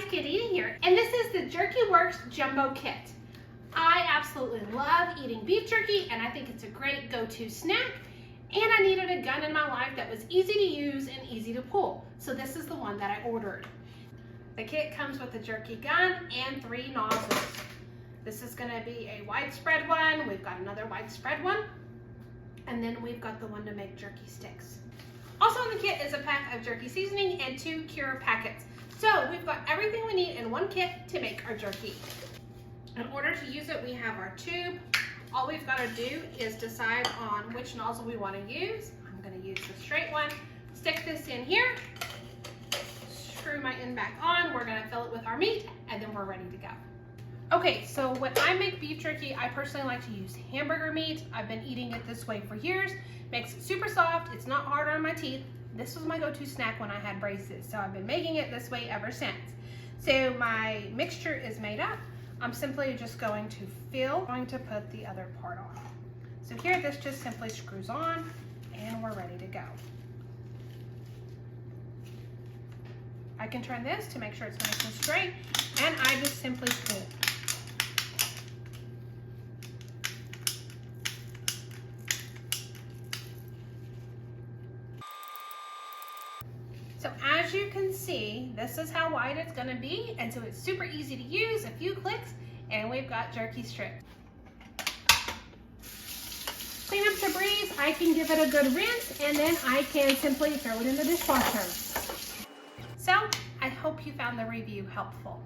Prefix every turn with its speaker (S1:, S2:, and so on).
S1: Kitty here, and this is the Jerky Works Jumbo Kit. I absolutely love eating beef jerky, and I think it's a great go-to snack, and I needed a gun in my life that was easy to use and easy to pull, so this is the one that I ordered. The kit comes with a jerky gun and 3 nozzles. This is going to be a widespread one, we've got another widespread one, and then we've got the one to make jerky sticks. Also in the kit is a pack of jerky seasoning and 2 cure packets. So we've got everything we need in one kit to make our jerky. In order to use it, we have our tube. All we've got to do is decide on which nozzle we want to use. I'm going to use the straight one. Stick this in here, screw my end back on. We're going to fill it with our meat, and then we're ready to go. Okay, so when I make beef jerky, I personally like to use hamburger meat. I've been eating it this way for years. Makes it super soft, it's not hard on my teeth. This was my go-to snack when I had braces, so I've been making it this way ever since. So my mixture is made up. I'm simply just going to put the other part on. So here, this just simply screws on, and we're ready to go. I can turn this to make sure it's nice and straight, and I just simply pull. So as you can see, this is how wide it's going to be, and so it's super easy to use, a few clicks, and we've got jerky strips. Clean up the breeze, I can give it a good rinse, and then I can simply throw it in the dishwasher. So I hope you found the review helpful.